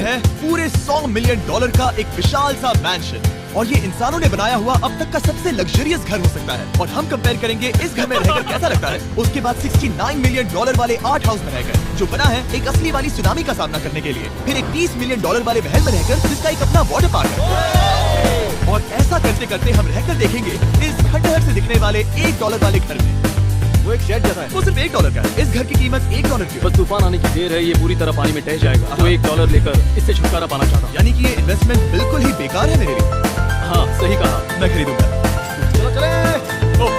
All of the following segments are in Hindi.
है पूरे $100 मिलियन का एक विशाल सा मैंशन और ये इंसानों ने बनाया हुआ अब तक का सबसे लग्जरियस घर हो सकता है। और हम कंपेयर करेंगे इस घर में रहकर कैसा लगता है उसके बाद $69 मिलियन वाले आर्ट हाउस में रहकर, जो बना है एक असली वाली सुनामी का सामना करने के लिए। फिर एक $30 मिलियन वाले महल में रहकर जिसका एक अपना वाटर पार्क है। और ऐसा करते करते हम रहकर देखेंगे इस खंडहर से दिखने वाले $1 वाले घर में। वो एक शेड जैसा है, वो सिर्फ $1 का है। इस घर की कीमत $1 की। बस तूफान आने की देर है, ये पूरी तरह पानी में टह जाएगा। तो $1 लेकर इससे छुटकारा पाना चाहता हूँ। यानी कि ये इन्वेस्टमेंट बिल्कुल ही बेकार है मेरे लिए। हाँ सही कहा, मैं खरीदूंगा। चलो चले। ओह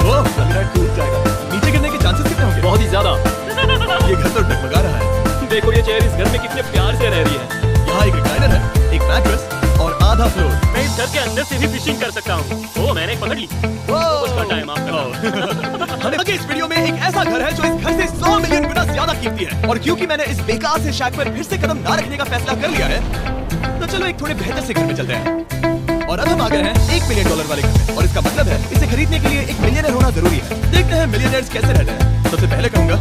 टूट जाएगा। नीचे गिरने के चांसेस कितने होंगे? बहुत ही ज्यादा। ये घर तो डगमगा रहा है। देखो ये चेयर इस घर में कितने प्यार से रह रही है। यहाँ एक रिक्लाइनर है, एक मैट्रेस और आधा फ्लोर। मैं इस घर के अंदर से भी फिशिंग कर सकता हूँ। ओह मैंने एक पकड़ ली। उसका टाइम आप हमें आगे इस वीडियो में एक ऐसा घर है जो इस घर से 100 मिलियन गुना ज्यादा कीमती है। और क्योंकि मैंने इस बेकार से शैक पर फिर से कदम ना रखने का फैसला कर लिया है, तो चलो एक थोड़े बेहतर से घर में चलते हैं। और अब हम आ गए हैं $1 मिलियन वाले घर में। और इसका मतलब है इसे खरीदने के लिए एक मिलियनर होना जरूरी है। देखते हैं मिलियनर्स कैसे रहते हैं। सबसे पहले कहूंगा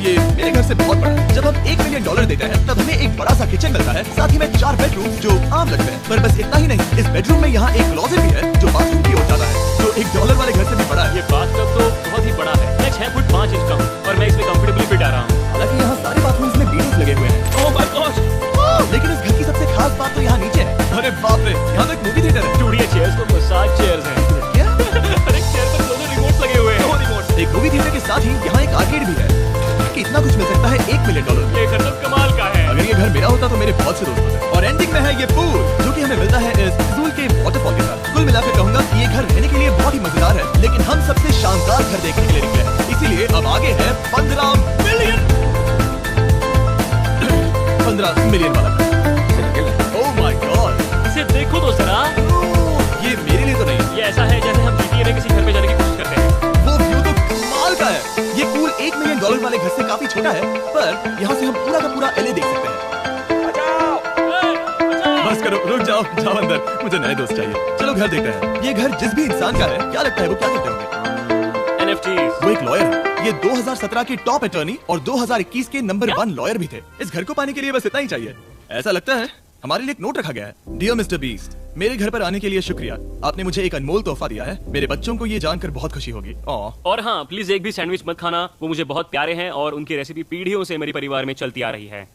ये मेरे घर से बहुत बड़ा है। जब हम $1 मिलियन देते हैं तब हमें एक बड़ा सा किचन मिलता है, साथ ही में 4 बेडरूम जो आम लगते हैं। पर बस इतना ही नहीं, इस बेडरूम में यहाँ एक क्लोजेट भी है जो बाथरूम की ओर जाता है, जो $1 वाले घर से भी बड़ा है। ये बाथटब तो बहुत ही बड़ा है। मैं 6 फुट 5 इंच का हूँ और मैं इसमें कंफर्टेबली फिट आ रहा हूँ। हालांकि यहाँ सारे बाथरूम्स में बीडीज लगे हुए हैं। Oh my God! लेकिन इस घर की सबसे खास बात तो यहाँ नीचे है। अरे बाप रे, यहाँ तो एक मूवी थिएटर है। स्टूडियो चेयर्स तो मसाज चेयर्स हैं। क्या? हर एक चेयर पर 2 रिमोट्स लगे हुए हैं। 2 रिमोट्स। एक मूवी थिएटर के साथ ही यहाँ एक आर्केड भी है। कितना कुछ मिल सकता है $1 मिलियन। ये घर तो कमाल का है। अगर ये घर मेरा होता तो मेरे बहुत से दोस्त होते। और एंडिंग में है ये पूल जो कि हमें मिलता है इस जूल के वाटरफॉल के साथ। कुल मिलाकर कहूंगा कि ये घर रहने के लिए बहुत ही मजेदार है, लेकिन हम सबसे शानदार घर देखने के लिए निकले हैं। इसीलिए अब आगे है 15 मिलियन वाला। ओह माय गॉड, इसे देखो तो जरा। ये मेरे लिए तो नहीं। ये ऐसा है जैसे हम GTA में किसी घर में जाने की कोशिश करते हैं। वो व्यू तो कमाल का है। ये पूल $1 मिलियन वाले घर से काफी छोटा है, पर यहाँ से हम पूरा का पूरा LA देख सकते हैं। बस करो, रुक जाओ, जाओ अंदर, मुझे नए दोस्त चाहिए। चलो घर देखते हैं। ये घर जिस भी इंसान का है, क्या लगता है वो क्या करते होंगे? NFTs। वो एक लॉयर है। ये 2017 के टॉप अटॉर्नी और 2021 के नंबर 1 लॉयर भी थे। इस घर को पाने के लिए बस इतना ही चाहिए। ऐसा लगता है हमारे लिए एक नोट रखा गया है। डियर मिस्टर बीस्ट, मेरे घर पर आने के लिए शुक्रिया। आपने मुझे एक अनमोल तोहफा दिया है। मेरे बच्चों को ये जानकर बहुत खुशी होगी। और हाँ, प्लीज एक भी सैंडविच मत खाना, वो मुझे बहुत प्यारे हैं और उनकी रेसिपी पीढ़ियों से मेरे परिवार में चलती आ रही है।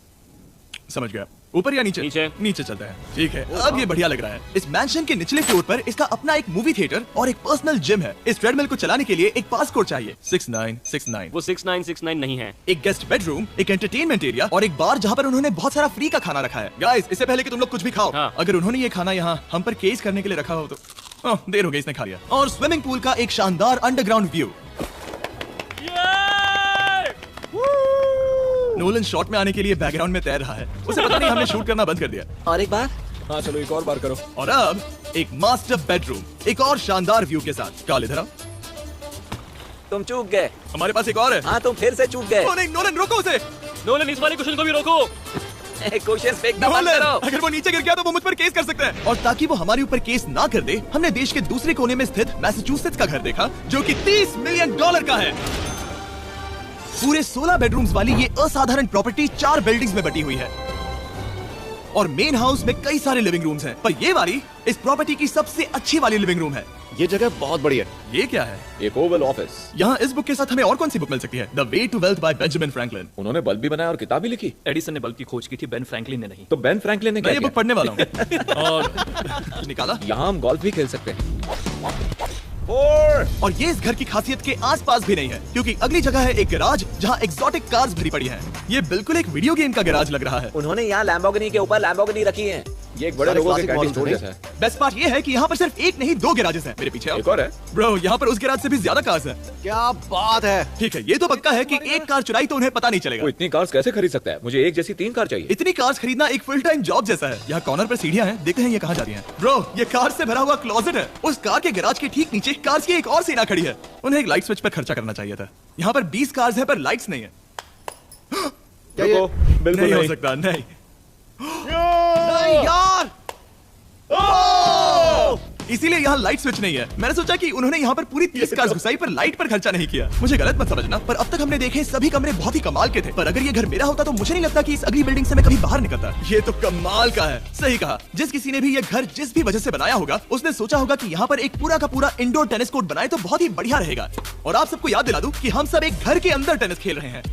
समझ गया। ऊपर या नीचे? नीचे। नीचे चलता है। ठीक है, अब ये बढ़िया लग रहा है। इस मैंशन के निचले फ्लोर पर इसका अपना एक मूवी थिएटर और एक पर्सनल जिम है। इस ट्रेडमिल को चलाने के लिए एक पासकोड चाहिए। 6969। वो 6969 नहीं है। एक गेस्ट बेडरूम, एक एंटरटेनमेंट एरिया और एक बार जहाँ पर उन्होंने बहुत सारा फ्री का खाना रखा है। गाइस, इससे पहले कि तुम लोग कुछ भी खाओ, हाँ। अगर उन्होंने ये खाना यहाँ हम पर केस करने के लिए रखा हो तो देर हो गई, इसने खा लिया। और स्विमिंग पूल का एक शानदार अंडरग्राउंड व्यू। नोलन शॉट में आने के लिए बैकग्राउंड में तैर रहा है। उसे पता नहीं हमने शूट करना बंद कर दिया। और एक बार। हाँ चलो एक और बार करो। और अब एक मास्टर बेडरूम, एक और शानदार व्यू के साथ। काल इधर आओ। तुम चूक गए। हमारे पास एक और है। हाँ तुम फिर से चूक गए। ओ नहीं, नोलन रोको उसे। नोलन, इस वाले क्वेश्चन को भी रोको। क्वेश्चन फेंकना बंद नोलन, करो। अगर वो नीचे गिर गया तो वो मुझ पर केस कर सकता है। और ताकि वो हमारे ऊपर केस ना कर दे, हमने देश के दूसरे कोने में स्थित मैसाचुसेट्स का घर देखा, जो कि $30 मिलियन का है। पूरे 16 बेडरूम्स वाली ये असाधारण प्रॉपर्टी 4 बिल्डिंग्स में बटी हुई है और मेन हाउस में कई सारे लिविंग रूम्स हैं। पर ये वाली इस प्रॉपर्टी की सबसे अच्छी वाली लिविंग रूम है। ये जगह बहुत बड़ी है। ये क्या है? एक ओवल ऑफिस। यहाँ इस बुक के साथ हमें और कौन सी बुक मिल सकती है? The way to wealth by Benjamin Franklin. उन्होंने बल्ब भी बनाया और किताब भी लिखी। एडिसन ने बल्ब की खोज की थी, बेन फ्रैंकलिन ने नहीं। तो बेन फ्रैंकलिन ने मैं क्या ये बुक किया? पढ़ने वाला हूँ। और निकाला। यहाँ हम गोल्फ भी खेल सकते हैं। और ये इस घर की खासियत के आसपास भी नहीं है, क्योंकि अगली जगह है एक गैराज जहाँ एक्सोटिक कार्स भरी पड़ी हैं। ये बिल्कुल एक वीडियो गेम का गैराज लग रहा है। उन्होंने यहाँ लैम्बोर्गिनी के ऊपर लैम्बोर्गिनी रखी है। ये एक बड़े सारे लोगों के classic कैंटीन models स्टोर हैं। जैसा है। बेस्ट पार्ट ये है कि यहाँ पर सिर्फ एक नहीं 2 गैराजेस हैं। मेरे पीछे आओ। एक और है। ब्रो, यहाँ पर उस गैराज से भी ज्यादा कार्स हैं। क्या बात है। ठीक है, ये तो पक्का है कि एक कार चुराई तो उन्हें पता नहीं वो चलेगा। इतनी कार्स कैसे खरीद सकता है? मुझे एक जैसी 3 कार चाहिए। इतनी कार्स खरीदना एक फुल टाइम जॉब जैसा है। यहाँ कॉर्नर पर सीढ़ियाँ हैं, देखते हैं ये कहाँ जा रही हैं। ब्रो, ये कार से भरा हुआ क्लोजेट है। उस कार के गैराज के ठीक नीचे कार्स की एक और सीना खड़ी है। उन्हें एक लाइट स्विच पर खर्चा करना चाहिए था। यहाँ पर 20 कार्स हैं पर लाइट्स नहीं है। रुको, बिल्कुल नहीं हो नहीं। सकता, नहीं। नहीं यार। इसीलिए यहाँ लाइट स्विच नहीं है। मैंने सोचा कि उन्होंने यहाँ पर पूरी 30 कार्स घुसाई पर लाइट पर खर्चा नहीं किया। मुझे गलत मत समझना, पर अब तक हमने देखे सभी कमरे बहुत ही कमाल के थे। पर अगर ये घर मेरा होता तो मुझे नहीं लगता कि इस अगली बिल्डिंग से मैं कभी बाहर निकलता। ये तो कमाल का है। सही कहा, जिस किसी ने भी ये घर जिस भी वजह से बनाया होगा, उसने सोचा होगा कि यहाँ पर एक पूरा का पूरा इंडोर टेनिस कोर्ट बनाए तो बहुत ही बढ़िया रहेगा। और आप सबको याद दिला दूं कि हम सब एक घर के अंदर टेनिस खेल रहे हैं।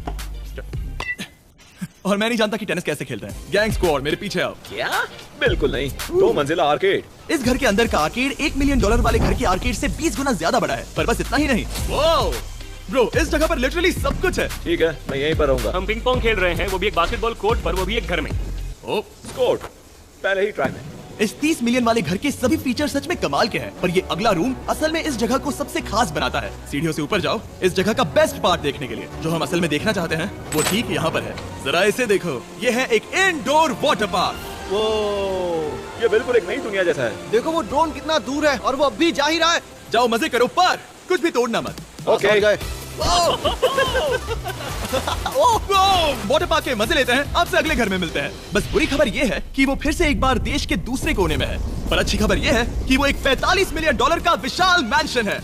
और मैं नहीं जानता कि टेनिस कैसे खेलते हैं। गैंग स्क्वाड मेरे पीछे आओ। क्या? बिल्कुल नहीं, 2 मंजिला आर्केड। इस घर के अंदर का आर्केड $1 मिलियन वाले घर के आर्केड से 20 गुना ज्यादा बड़ा है। पर बस इतना ही नहीं, ब्रो इस जगह पर लिटरली सब कुछ है। ठीक है, मैं यहीं पर रहूंगा। हम पिंग पोंग खेल रहे हैं, वो भी एक बास्केटबॉल कोर्ट पर, वो भी एक घर में। ओ, स्कोर पहले ही ट्राई में। इस 30 मिलियन वाले घर के सभी फीचर सच में कमाल के हैं। पर ये अगला रूम असल में इस जगह को सबसे खास बनाता है। सीढ़ियों से ऊपर जाओ इस जगह का बेस्ट पार्ट देखने के लिए। जो हम असल में देखना चाहते हैं वो ठीक यहाँ पर है। जरा इसे देखो, ये है एक इंडोर वाटर पार्क। वो ये बिल्कुल एक नई दुनिया जैसा है। देखो वो ड्रोन कितना दूर है और वो अब भी जा ही रहा है। जाओ मजे करो, पर कुछ भी तोड़ना मत। ओके। वाटर पार्क के मजे लेते हैं। आपसे अगले घर में मिलते हैं। बस बुरी खबर ये है कि वो फिर से एक बार देश के दूसरे कोने में है। पर अच्छी खबर ये है कि वो एक $45 मिलियन का विशाल मैंशन है।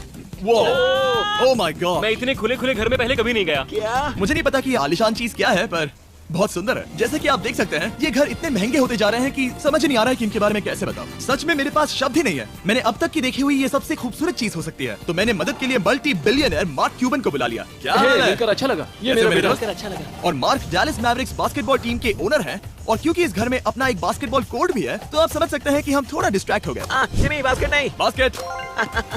ओह माय गॉड, मैं इतने खुले खुले घर में पहले कभी नहीं गया। क्या? मुझे नहीं पता कि ये आलीशान चीज क्या है, पर बहुत सुंदर है। जैसे कि आप देख सकते हैं ये घर इतने महंगे होते जा रहे हैं कि समझ नहीं आ रहा है कि इनके बारे में कैसे बताऊं। सच में मेरे पास शब्द ही नहीं है। मैंने अब तक की देखी हुई ये सबसे खूबसूरत चीज हो सकती है। तो मैंने मदद के लिए मल्टी बिलियनर मार्क क्यूबन को बुला लिया। क्या हाल है? मिलकर अच्छा लगा। ये मेरे दोस्त अच्छा लगा। और mark Dallas Mavericks basketball team के ओनर हैं। और क्योंकि इस घर में अपना एक बास्केटबॉल कोर्ट भी है, तो आप समझ सकते हैं कि हम थोड़ा डिस्ट्रैक्ट हो गए। जिमी बास्केट नहीं। बास्केट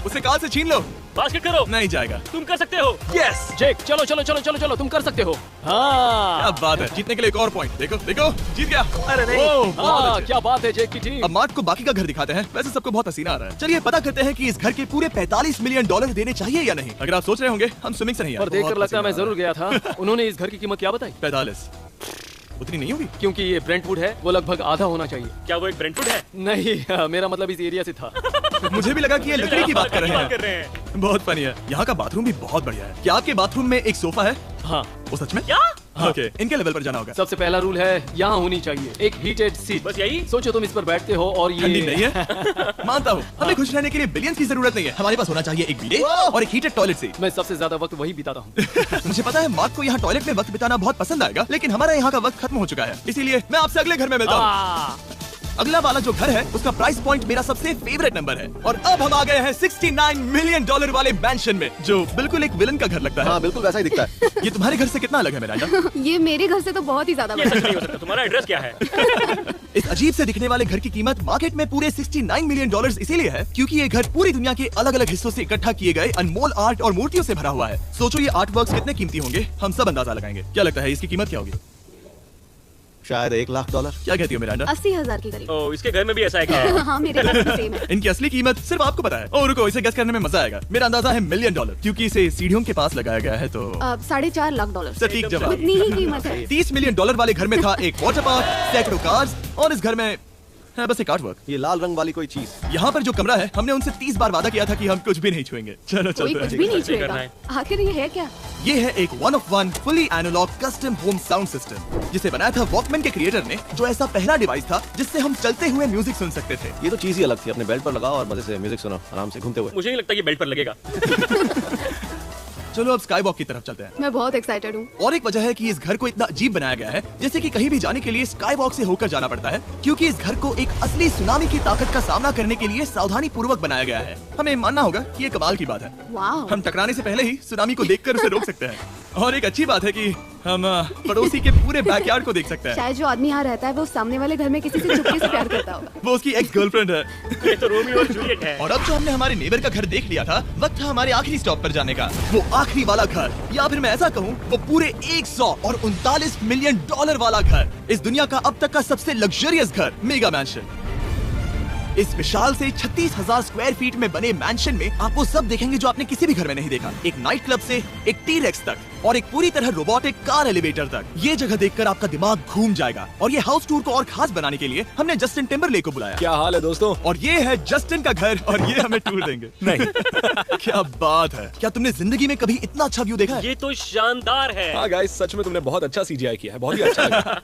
उसे कार से छीन लो। बास्केट करो। नहीं जाएगा। तुम कर सकते हो। यस, जेक चलो चलो चलो चलो चलो, तुम कर सकते हो। हाँ क्या बात है। जीतने के लिए एक और पॉइंट। देखो देखो, जीत गया। अरे नहीं। ओह, बहुत हाँ, अच्छे। क्या बात है जेक की टीम। अब मार्क को बाकी का घर दिखाते हैं। वैसे सबको बहुत हसीना आ रहा है। चलिए पता करते हैं कि इस घर के पूरे $45 मिलियन देने चाहिए या नहीं। अगर आप सोच रहे होंगे हम स्विमिंग से नहीं आए, पर देखकर बहुत लगता है मैं पसीना आ जरूर गया था। उन्होंने इस घर की कीमत क्या बताई? 45 उतनी नहीं होगी। क्योंकि ये ब्रेंटवुड है, वो लगभग आधा होना चाहिए। क्या वो एक ब्रेंटवुड है? नहीं, मेरा मतलब इस एरिया से था। मुझे भी लगा कि ये लकड़ी की बात कर बात कर रहे रहे हैं। हैं। बहुत फनी है। यहाँ का बाथरूम भी बहुत बढ़िया है। क्या आपके बाथरूम में एक सोफा है? हाँ, वो सच में? क्या? ओके, इनके लेवल पर जाना होगा। सबसे पहला रूल है यहाँ होनी चाहिए एक हीटेड सीट। बस यही? सोचो तुम इस पर बैठते हो और ठंडी ये नहीं है। मानता हूँ, हमें खुश रहने के लिए बिलियंस की जरूरत नहीं है। हमारे पास होना चाहिए एक बिdet और एक हीटेड टॉयलेट सीट। मैं सबसे ज्यादा वक्त वही बिताता हूँ। मुझे पता है मार्क को यहाँ टॉयलेट में वक्त बिताना बहुत पसंद आएगा, लेकिन हमारा यहाँ का वक्त खत्म हो चुका है। इसीलिए मैं आपसे अगले घर में मिलता हूँ। अगला वाला जो घर है उसका प्राइस पॉइंट मेरा सबसे फेवरेट नंबर है। और अब हम आ गए हैं $69 मिलियन वाले मैंशन में, जो बिल्कुल एक विलन का घर लगता है। हाँ बिल्कुल वैसा ही दिखता है। ये तुम्हारे घर से कितना अलग है मिरांडा? ये मेरे घर से तो बहुत ही ज्यादा ये बड़ा सच नहीं हो सकता। तुम्हारा एड्रेस क्या है? इस अजीब से दिखने वाले घर की कीमत मार्केट में पूरे $69 मिलियन इसीलिए है क्योंकि ये घर पूरी दुनिया के अलग अलग हिस्सों से इकट्ठा किए गए अनमोल आर्ट और मूर्तियों से भरा हुआ है। सोचो ये आर्ट वर्क्स कितने कीमती होंगे, हम सब अंदाजा लगाएंगे। क्या लगता है इसकी कीमत क्या होगी? शायद $1 लाख। क्या कहती हो मिरांडा? 80,000 के करीब। ओ, इसके घर में भी ऐसा है क्या? हाँ, मेरे घर भी सेम है। इनकी असली कीमत सिर्फ आपको पता है। और रुको, इसे गेस करने में मजा आएगा। मेरा अंदाजा है $1 मिलियन क्योंकि इसे सीढ़ियों के पास लगाया गया है। तो $4.5 लाख। सटीक जवाब। उतनी ही कीमत है। $30 मिलियन वाले घर में था एक वाटर पार्क, सैकड़ों कार्स और इस घर में है बस एक आर्ट वर्क। ये लाल रंग वाली कोई चीज। यहाँ पर जो कमरा है, हमने उनसे 30 बार वादा किया था कि हम कुछ भी नहीं छुएंगे। चलो कोई चलते कुछ हैं। भी नहीं करना छुएगा। है। आखिर ये है क्या? ये है एक 1 of 1 fully analogue custom home sound system, जिसे बनाया था वॉकमैन के क्रिएटर ने, जो ऐसा पहला डिवाइस था जिससे हम चलते हुए म्यूजिक सुन सकते थे। ये तो चीज ही अलग थी। अपने बेल्ट पर लगाओ और मजे से म्यूजिक सुनो आराम से घूमते हुए। मुझे नहीं लगता ये बेल्ट पर लगेगा। चलो अब स्काई वॉक की तरफ चलते हैं। मैं बहुत एक्साइटेड हूँ। और एक वजह है कि इस घर को इतना अजीब बनाया गया है, जैसे कि कहीं भी जाने के लिए स्काई वॉक से होकर जाना पड़ता है, क्योंकि इस घर को एक असली सुनामी की ताकत का सामना करने के लिए सावधानी पूर्वक बनाया गया है। हमें मानना होगा कि ये कमाल की बात है। वाह। हम टकराने से पहले ही सुनामी को देखकर उसे रोक सकते हैं। और एक अच्छी बात है कि हम पड़ोसी के पूरे बैकयार्ड को देख सकते हैं। शायद जो आदमी यहाँ रहता है वो सामने वाले घर में किसी से चुपके से प्यार करता होगा। वो उसकी एक्स गर्लफ्रेंड है। ये तो रोमियो और जूलियट है। और अब जो हमने हमारे नेबर का घर देख लिया था, वक्त था हमारे आखिरी स्टॉप पर जाने का। वो आखिरी वाला घर, या फिर मैं ऐसा कहूँ वो पूरे $139 मिलियन वाला घर, इस दुनिया का अब तक का सबसे लग्जरियस घर, मेगा मैंशन। इस विशाल से 36,000 स्क्वायर फीट में बने मैंशन में आप वो सब देखेंगे जो आपने किसी भी घर में नहीं देखा। एक नाइट क्लब से एक टी-रेक्स तक और एक पूरी तरह रोबोटिक कार एलिवेटर तक। ये जगह देखकर आपका दिमाग घूम जाएगा। और ये हाउस टूर को और खास बनाने के लिए हमने जस्टिन टिम्बरलेक को बुलाया। क्या हाल है दोस्तों? और ये है जस्टिन का घर और ये हमें टूर देंगे। नहीं क्या बात है। क्या तुमने जिंदगी में कभी इतना अच्छा व्यू देखा है? ये तो शानदार है। हाँ गाइस, सच में तुमने बहुत अच्छा CGI किया है। बहुत ही अच्छा लगा।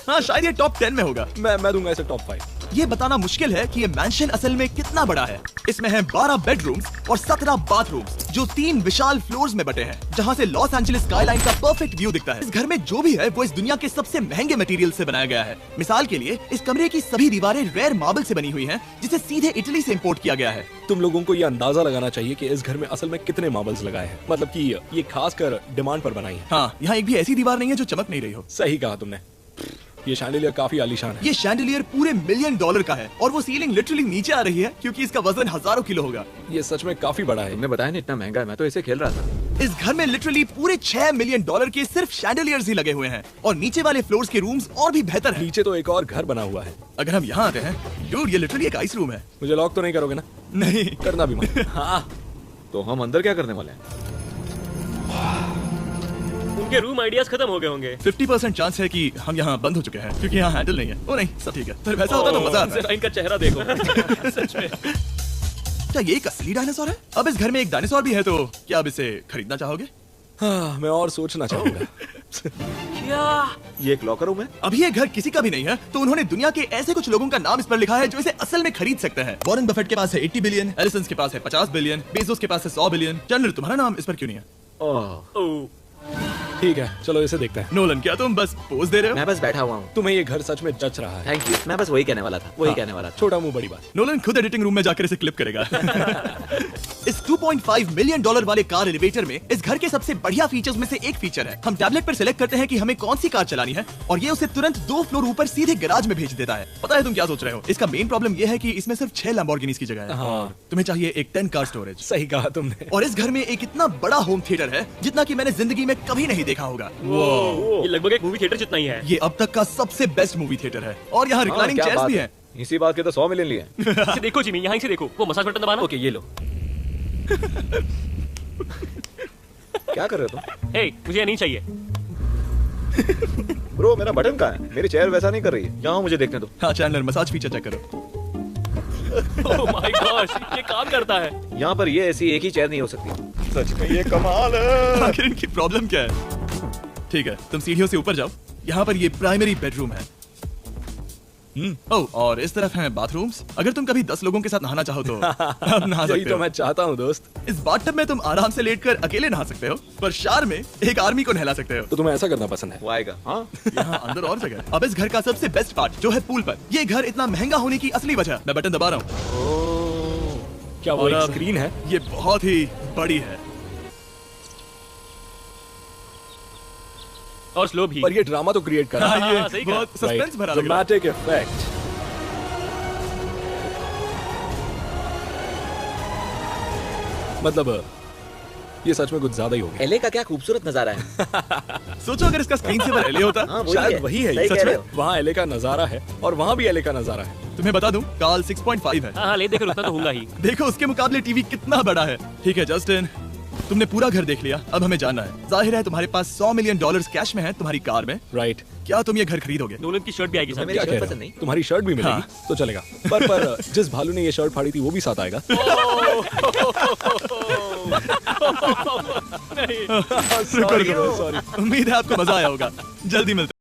हाँ, शायद ये टॉप 10 में होगा। मैं दूंगा इसे टॉप 5। ये बताना मुश्किल है कि ये मैंशन असल में कितना बड़ा है। इसमें है 12 बेडरूम्स और 17 बाथरूम्स जो 3 विशाल फ्लोर्स में बटे हैं, जहाँ से लॉस एंजलिस स्काईलाइन का परफेक्ट व्यू दिखता है। इस घर में जो भी है वो इस दुनिया के सबसे महंगे मटेरियल से बनाया गया है। मिसाल के लिए इस कमरे की सभी दीवारें रेयर मार्बल से बनी हुई हैं, जिसे सीधे इटली से इंपोर्ट किया गया है। तुम लोगों को ये अंदाजा लगाना चाहिए कि इस घर में असल में कितने मार्बल्स लगाए हैं, मतलब कि ये खासकर डिमांड पर बनाई है। हाँ, यहाँ एक भी ऐसी दीवार नहीं है जो चमक नहीं रही हो। सही कहा तुमने। ये शैंडिलियर काफी आलीशान है। ये शैंडिलियर पूरे $1 मिलियन का है और वो सीलिंग लिटरली नीचे आ रही है क्योंकि इसका वजन हजारों किलो होगा। ये सच में काफी बड़ा है। तुमने बताया ना इतना महंगा है, मैं तो इसे खेल रहा था। इस घर में लिटरली पूरे $6 मिलियन के सिर्फ शैंडिलियर्स ही लगे हुए हैं और नीचे वाले फ्लोर्स के रूम्स और भी बेहतर हैं। नीचे तो एक और घर बना हुआ है। अगर हम यहाँ आते हैं, डूड, ये लिटरली एक आइस रूम है। मुझे लॉक तो नहीं करोगे ना? नहीं, करना भी मत। हाँ, तो हम अंदर क्या करने वाले हैं? उनके रूम आइडियाज खत्म हो गए होंगे। 50% चांस है कि हम यहाँ बंद हो चुके हैं क्योंकि यहाँ हैंडल नहीं है। ओ नहीं, सब ठीक है। पर वैसा होता तो मजा आता। जरा इनका चेहरा देखो। सच में। क्या ये एक असली डायनासोर है? अब इस घर में एक डायनासोर भी है, तो क्या अब इसे खरीदना चाहोगे? हाँ, मैं और सोचना चाहूंगा। ये एक लॉकर रूम है? अभी ये घर किसी का भी नहीं है, तो उन्होंने दुनिया के ऐसे कुछ लोगों का नाम इस पर लिखा है जो इसे असल में खरीद सकते हैं। वॉरेन बफेट के पास है 80 बिलियन, एलिसन के पास है 50 बिलियन, बेजोस के पास है 100 बिलियन। चैंडलर, तुम्हारा नाम इस पर क्यों नहीं है? ओह, ओह, ठीक है, चलो इसे देखते हैं। नोलन, क्या तुम बस पोज दे रहे हो? मैं बस बैठा हुआ हूँ। तुम्हें ये घर सच में जच रहा है। Thank you. मैं बस वही कहने वाला था, वही कहने वाला था। छोटा मुंह बड़ी बात। नोलन खुद एडिटिंग रूम में जाकर इसे क्लिप करेगा। इस $2.5 मिलियन वाले कार एलिवेटर में इस घर के सबसे बढ़िया फीचर्स में से एक फीचर है। हम टैबलेट पर सिलेक्ट करते हैं कि हमें कौन सी कार चलानी है और ये उसे तुरंत 2 फ्लोर ऊपर सीधे गैराज में भेज देता है। पता है तुम क्या सोच रहे हो? इसका मेन प्रॉब्लम ये है कि इसमें सिर्फ 6 लैम्बोर्गिनीज की जगह है। हाँ। तुम्हें चाहिए एक 10 कार स्टोरेज। सही कहा तुमने। और इस घर में एक इतना बड़ा होम थिएटर है जितना कि मैंने जिंदगी में कभी नहीं देखा होगा। ये लगभग एक मूवी थिएटर जितना ही है। ये अब तक का सबसे बेस्ट मूवी थिएटर है और यहाँ रिक्लाइनिंग क्या चेयर्स बात भी है। हैं। इसी बात के तो 100 मिलियन लिए हैं। इसे देखो जिमी, यहाँ से देखो, वो मसाज बटन दबाना। ओके, ये लो। क्या कर रहे हो तुम? हे, मुझे ये नहीं चाहिए। ब्रो, मेरा बटन कहाँ है? मेरी चेयर वैसा नहीं कर रही है। यहाँ मुझे देखने दो। हाँ चैंडलर, मसाज फीचर चेक करो। ओह माय गॉश, ये काम करता है। यहाँ पर ये ऐसी एक ही चेयर नहीं हो सकती। सच में ये कमाल है। आखिर इनकी प्रॉब्लम क्या है? ठीक है, तुम सीढ़ियों से ऊपर जाओ। यहाँ पर ये प्राइमरी बेडरूम है। ओह, और इस तरफ हैं बाथरूम्स। अगर तुम कभी 10 लोगों के साथ नहाना चाहो तो अब नहा यही सकते तो हो। मैं चाहता हूँ दोस्त। इस बाथटब में तुम आराम से लेटकर अकेले नहा सकते हो, पर शार में एक आर्मी को नहला सकते हो। तो तुम्हें ऐसा करना पसंद है? वो आएगा। हाँ, यहाँ अंदर और जगह है। अब इस घर का सबसे बेस्ट पार्ट जो है पूल पर। ये घर इतना महंगा होने की असली वजह, मैं बटन दबा रहा हूँ। क्या वो और एक अब स्क्रीन है? ये बहुत ही बड़ी है और स्लो भी। पर ये ड्रामा तो क्रिएट कर रहा है। ये सही कहा। बहुत सस्पेंस भरा लग रहा है। Dramatic effect. मतलब ये सच में कुछ ज्यादा ही हो गया। एले का क्या खूबसूरत नजारा है। सोचो अगर इसका स्क्रीन सेवर एले होता। हाँ, शायद वही है। सही सच कह में रहे हो। वहाँ एले का नजारा है और वहाँ भी एले का नजारा है। तुम्हें बता दूं, काल 6.5 है। हाँ, ले देकर उतना तो होगा ही। देखो उसके मुकाबले टीवी कितना बड़ा है। ठीक है जस्टिन, तुमने पूरा घर देख लिया, अब हमें जानना है। जाहिर है तुम्हारे पास $100 मिलियन कैश में है तुम्हारी कार में। राइट। क्या तुम ये घर खरीदोगे? नोलन की शर्ट भी आएगी साथ में। मेरी क्या शर्ट कह पसंद रहे नहीं। हो? तुम्हारी शर्ट भी मिलेगी हाँ। तो चलेगा। पर जिस भालू ने ये शर्ट फाड़ी थी वो भी साथ आएगा। शुक्र करो। उम्मीद है आपको मजा आया होगा। जल्दी मिलते हैं।